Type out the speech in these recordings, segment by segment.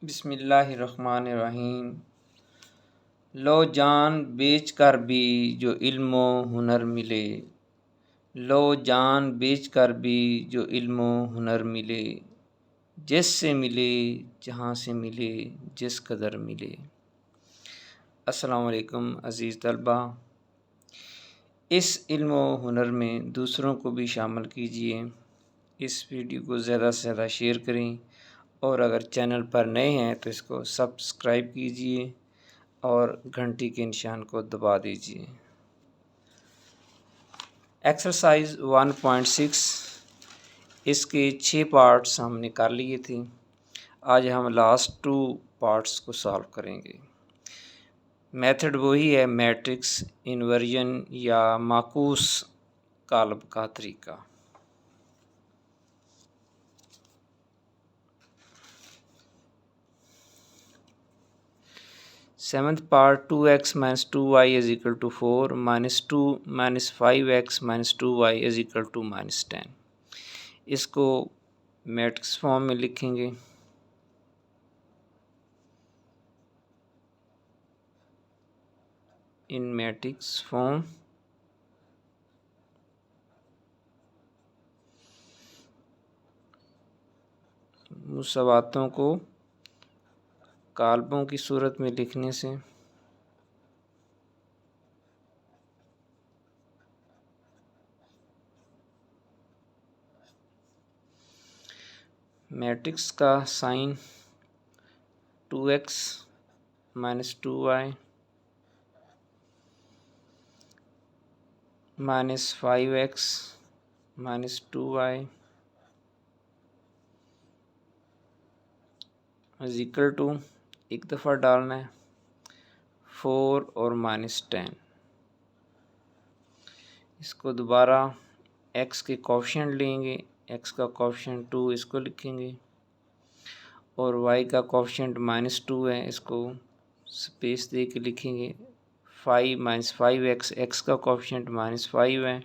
बिस्मिल्लाहिर्रहमानिर्रहीम। लो जान बेच कर भी जो इल्म हुनर मिले, लो जान बेच कर भी जो इल्म हुनर मिले, जिससे मिले जहाँ से मिले जिस कदर मिले। अस्सलाम वालेकुम अज़ीज़ तलबा। इस इल्म हुनर में दूसरों को भी शामिल कीजिए। इस वीडियो को ज़्यादा से ज़्यादा शेयर करें और अगर चैनल पर नए हैं तो इसको सब्सक्राइब कीजिए और घंटी के निशान को दबा दीजिए। एक्सरसाइज 1.6 इसके 6 पार्ट्स हमने कर लिए थे। आज हम लास्ट 2 पार्ट्स को सॉल्व करेंगे। मेथड वही है, मैट्रिक्स इन्वर्जन या माकूस कालब का तरीका। Seventh part 2x minus 2y is equal to 4 -2 minus 5x minus 2y is equal to -10। इसको मैट्रिक्स फॉर्म में लिखेंगे। इन मैट्रिक्स फॉर्म मुसवातों को काल्बों की सूरत में लिखने से मैट्रिक्स का sign 2x minus 2y minus 5x minus 2y is equal to, एक दफ़ा डालना है, 4 और -10। इसको दोबारा x के कोएफ़िशिएंट लेंगे, x का कोएफ़िशिएंट 2 इसको लिखेंगे और y का कोएफ़िशिएंट -2 है, इसको स्पेस दे के लिखेंगे। 5 माइनस 5x, x का कोएफ़िशिएंट -5 है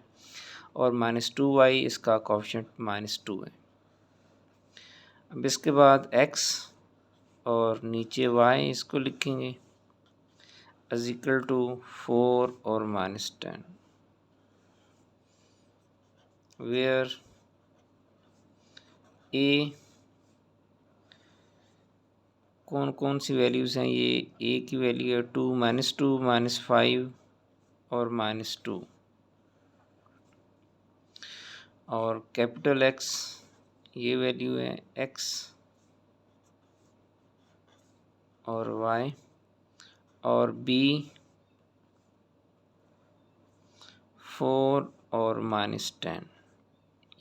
और -2y इसका कोएफ़िशिएंट -2 है। अब इसके बाद x और नीचे y इसको लिखेंगे इज इक्वल टू 4 और -10, वेयर a कौन कौन सी वैल्यूज़ हैं। ये a की वैल्यू है 2 -5 और -2 और कैपिटल X ये वैल्यू है x और y और b 4 और -10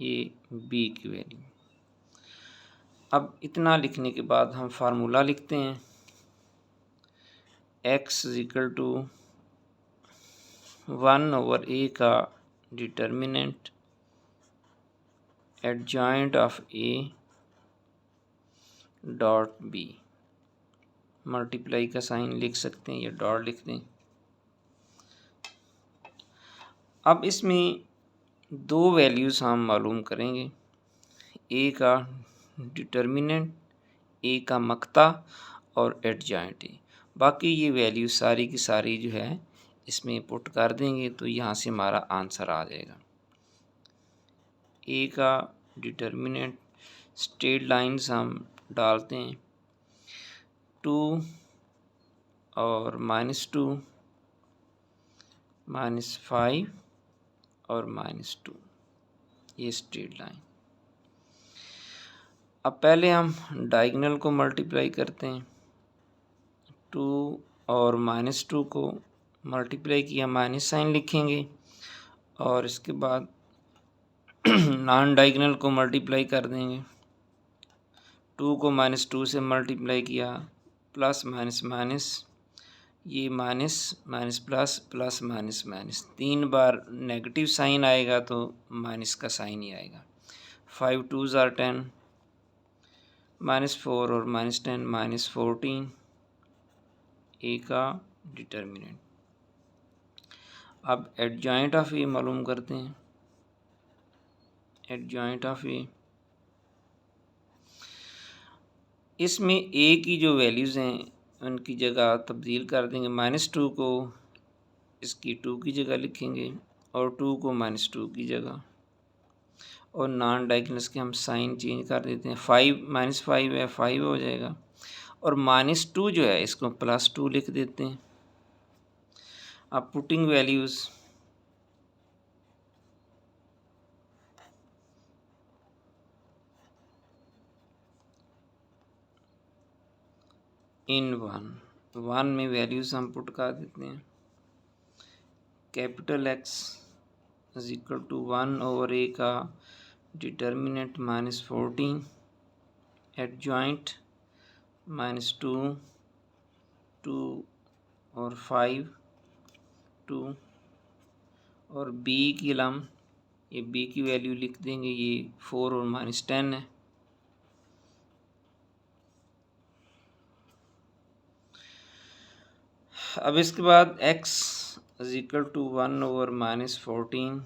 ये b की वैल्यू। अब इतना लिखने के बाद हम फार्मूला लिखते हैं। x is equal to 1/a का determinant adjoint of a dot b। Multiply का साइन लिख सकते हैं या डॉट लिख दें। अब इसमें 2 वैल्यूज़ हम मालूम करेंगे, a का डिटर्मिनेंट, a का मक्ता और एडजॉइंट a। बाकी ये वैल्यू सारी की सारी जो है इसमें पुट कर देंगे तो यहाँ से हमारा आंसर आ जाएगा। a का डिटर्मिनेंट स्ट्रेट लाइंस हम डालते हैं, 2 और -2 -5 और -2 ये स्ट्रेट लाइन। अब पहले हम डायगोनल को मल्टीप्लाई करते हैं। 2 और -2 को मल्टीप्लाई किया, माइनस साइन लिखेंगे और इसके बाद नॉन डायगोनल को मल्टीप्लाई कर देंगे। 2 को -2 से मल्टीप्लाई किया, प्लस माइनस माइनस, ये minus minus plus plus minus minus, 3 बार नेगेटिव साइन आएगा तो माइनस का साइन ही आएगा। 5 2s are 10, -4 और -10 -14 a का डिटर्मिनेंट। अब एडजॉइंट ऑफ ए मालूम करते हैं। एडजॉइंट ऑफ ए इसमें ए की जो वैल्यूज़ हैं उनकी जगह तब्दील कर देंगे। -2 को इसकी 2 की जगह लिखेंगे और 2 को -2 की जगह, और नॉन डायगोनल्स के हम साइन चेंज कर देते हैं। 5 है 5 हो जाएगा, और -2 जो है इसको +2 लिख देते हैं। अब पुटिंग वैल्यूज़ इन 1 में वैल्यूज़ हम पुट कर देते हैं। Capital X is equal to 1/a का डिटर्मिनेंट -14, एडजॉइंट -2, 2 और 5, 2, और b की लम, ये b की वैल्यू लिख देंगे, ये 4 और -10 है। अब इसके बाद x is equal to 1/-14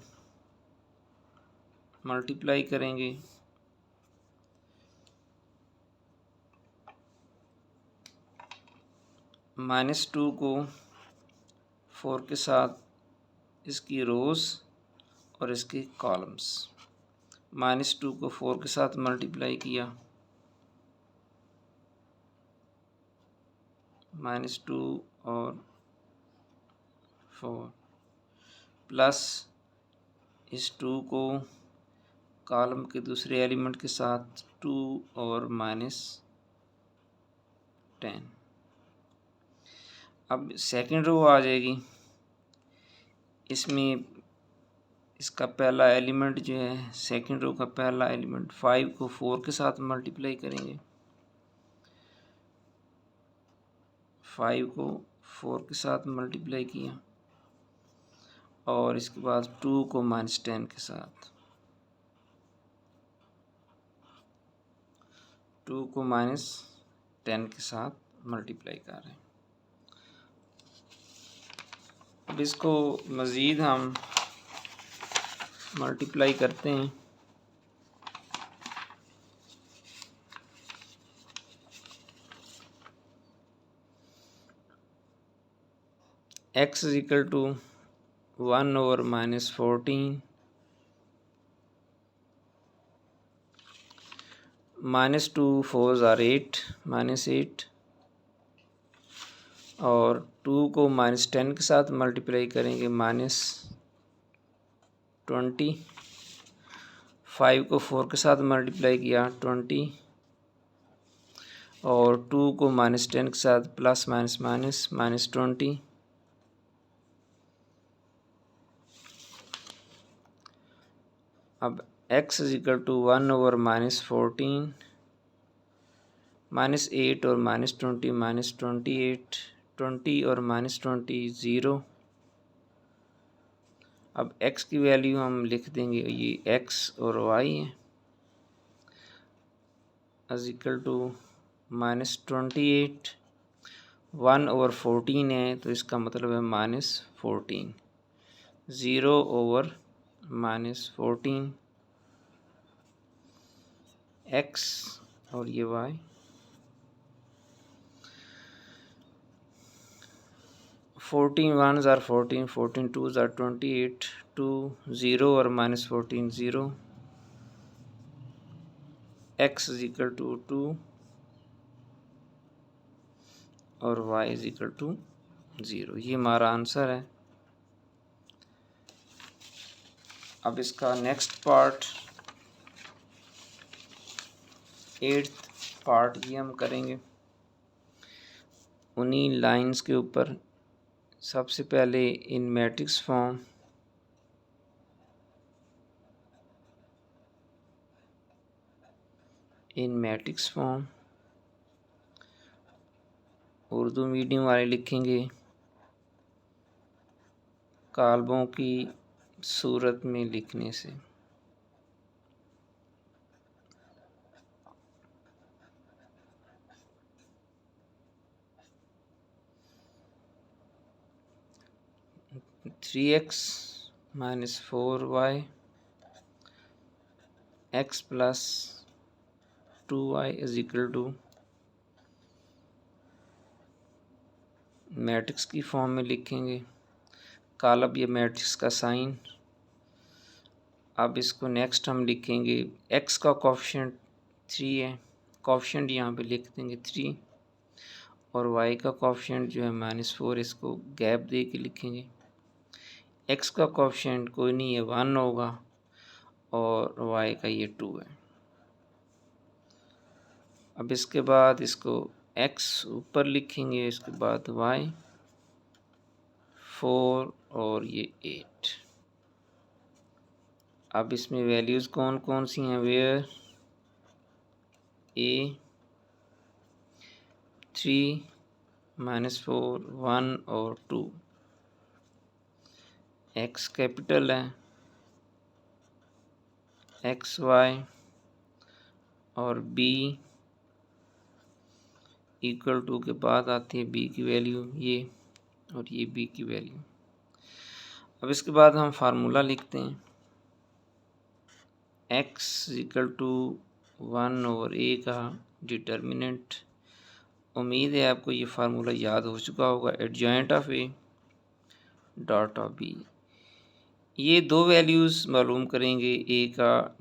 multiply करेंगे। -2 को 4 के साथ इसकी रोज़ और इसके कॉलम्स, -2 को 4 के साथ मल्टीप्लाई किया, -2 और 4, प्लस इस 2 को कॉलम के दूसरे एलिमेंट के साथ 2 और -10। अब सेकंड रो आ जाएगी। इसमें इसका पहला एलिमेंट जो है, सेकंड रो का पहला एलिमेंट 5 को 4 के साथ मल्टीप्लाई करेंगे। 5 को 4 के साथ मल्टीप्लाई किया, और इसके बाद 2 को -10 के साथ, 2 को -10 के साथ मल्टीप्लाई कर रहे हैं। अब इसको मज़ीद हम मल्टीप्लाई करते हैं। x is equal to 1/-14, -2 4s are 8, -8, और 2 को -10 के साथ मल्टीप्लाई करेंगे, -20, 5 को 4 के साथ मल्टीप्लाई किया, 20, और 2 को -10 के साथ प्लस -20। अब x इज इक्वल टू 1/-14, -8 और -20, -28, 20 और -20 0। अब x की वैल्यू हम लिख देंगे, ये x और y है, इज इक्वल टू -28, 1/14 है तो इसका मतलब है -14, 0/-14, x और ये y। 14 1s are 14, 14 2s are 28, 2 0 और -14 0, x इज इक्वल टू 2 और y इज इक्वल टू 0। ये हमारा आंसर है। अब इसका नेक्स्ट पार्ट, 8th पार्ट, ये हम करेंगे उन्हीं लाइंस के ऊपर। सबसे पहले इन मैट्रिक्स फॉर्म, उर्दू मीडियम वाले लिखेंगे कालबों की सूरत में लिखने से। (3x - 4y) x + 2y is equal to matrix की फॉर्म में लिखेंगे, कॉलम या मैट्रिक्स का साइन। अब इसको नेक्स्ट हम लिखेंगे, एक्स का कोफिशिएंट 3 है, कोफिशिएंट यहाँ पे लिख देंगे 3, और वाई का कोफिशिएंट जो है -4, इसको गैप दे के लिखेंगे। एक्स का कोफिशिएंट कोई नहीं है, 1 होगा, और वाई का ये 2 है। अब इसके बाद इसको एक्स ऊपर लिखेंगे, इसके बाद वाई 4 और ये 8। अब इसमें वैल्यूज़ कौन कौन सी हैं, वेयर ए 3 -4 1 और 2, एक्स कैपिटल है, एक्स वाई और बी इक्वल टू के बाद आती है बी की वैल्यू ये, और ये बी की वैल्यू। अब इसके बाद हम फार्मूला लिखते हैं, एक्स इक्वल टू 1 ओवर ए का डिटर्मिनेंट। उम्मीद है आपको ये फार्मूला याद हो चुका होगा, adjoint of A dot of B. ये दो वैल्यूज़ मालूम करेंगे, ए का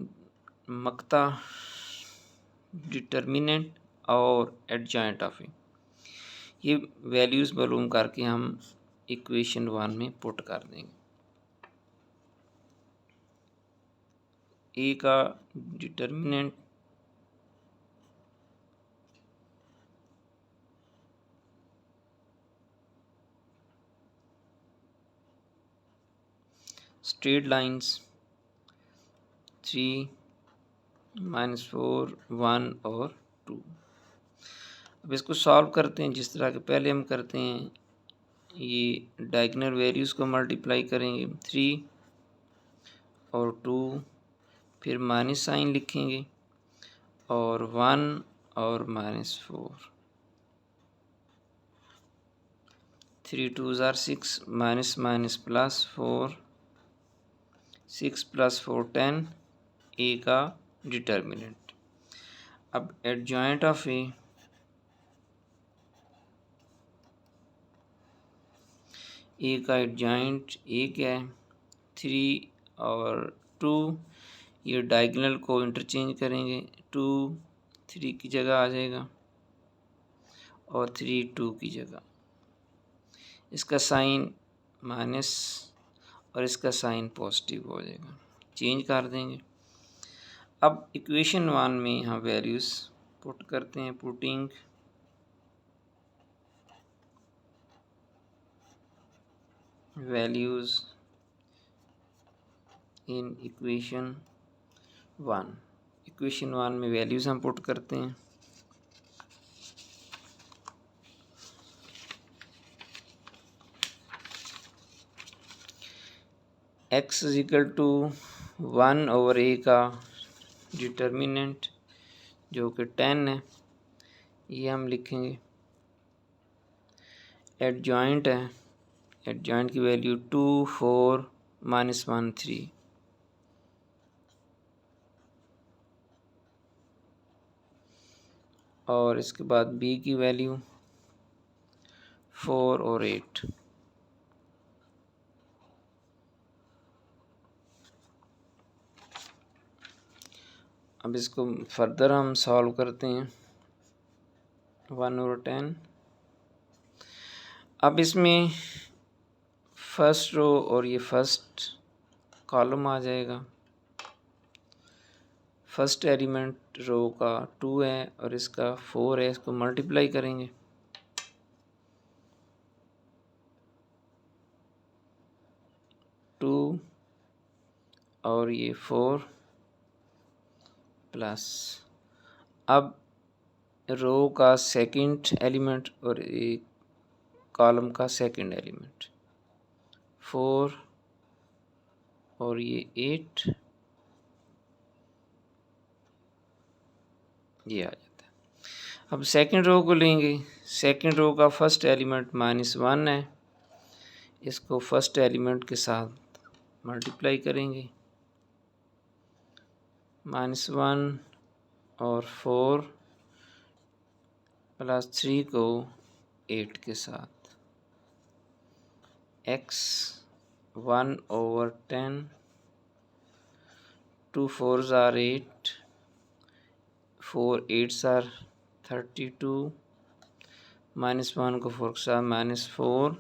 मक्ता डिटर्मिनेंट और एडजॉइंट ऑफ ए। ये वैल्यूज़ मालूम करके हम इक्वेशन 1 में पुट कर देंगे। ए का डिटर्मिनेंट स्ट्रेट लाइंस 3 -4 1 और 2। अब इसको सॉल्व करते हैं जिस तरह के पहले हम करते हैं। ये डायगोनल वैल्यूज़ को मल्टीप्लाई करेंगे, 3 और 2, फिर माइनस साइन लिखेंगे, और 1 और -4, 3 2s are 6, minus minus plus 4, 6 + 4 10, ए का डिटर्मिनेंट। अब एडजॉइंट ऑफ ए का एडजॉइंट ए क्या है, 3 और 2, ये डायगोनल को इंटरचेंज करेंगे, 2 3 की जगह आ जाएगा और 3 2 की जगह। इसका साइन माइनस और इसका साइन पॉजिटिव हो जाएगा, चेंज कर देंगे। अब इक्वेशन 1 में यहाँ वैल्यूज़ पुट करते हैं, putting values in equation 1। Equation 1 में वैल्यूज़ हम पुट करते हैं, x = 1 ओवर ए का डिटर्मिनेंट जो कि 10 है, ये हम लिखेंगे। एडजॉइंट है, एडजॉइंट की वैल्यू 2 4 -1 3, और इसके बाद b की वैल्यू 4 और 8। अब इसको फर्दर हम सॉल्व करते हैं, 1 ओवर 10। अब इसमें फर्स्ट रो और ये फर्स्ट कॉलम आ जाएगा। फर्स्ट एलिमेंट रो का 2 है और इसका 4 है, इसको मल्टीप्लाई करेंगे, टू और ये 4 प्लस। अब रो का सेकंड एलिमेंट और एक कॉलम का सेकंड एलिमेंट, 4 और ये 8, ये आ जाता है। अब सेकंड रो को लेंगे, सेकंड रो का फर्स्ट एलिमेंट -1 है, इसको फर्स्ट एलिमेंट के साथ मल्टीप्लाई करेंगे, -1 और 4 + 3 को 8 के साथ। x 1/10, 2 4s are 8, 4 8s are 32, -1 को 4 के साथ -4,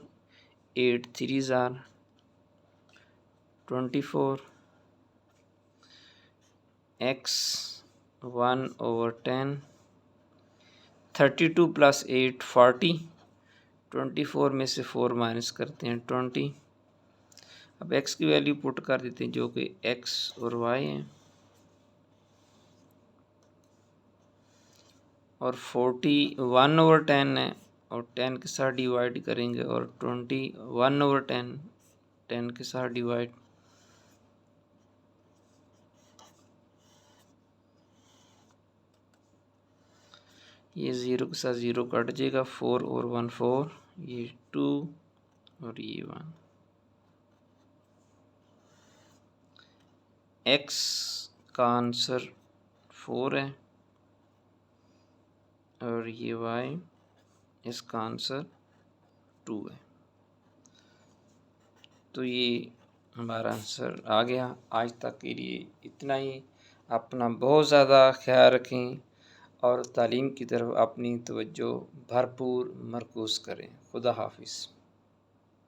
8 3s are 24, x 1/10, 32 + 8 40, 24 में से 4 माइनस करते हैं 20। अब x की वैल्यू पुट कर देते हैं जो कि x और y है, और 41/10 है और 10 के साथ डिवाइड करेंगे, और 21/10 10 के साथ डिवाइड, ये 0 के साथ 0 कट जाएगा, 4 और 1 4, ये 2 और ये 1। x का आंसर 4 है और ये y, इसका आंसर 2 है। तो ये हमारा आंसर आ गया। आज तक के लिए इतना ही। अपना बहुत ज़्यादा ख्याल रखें और तालीम की तरफ अपनी तवज्जो भरपूर मरकूज़ करें। खुदा हाफिज़।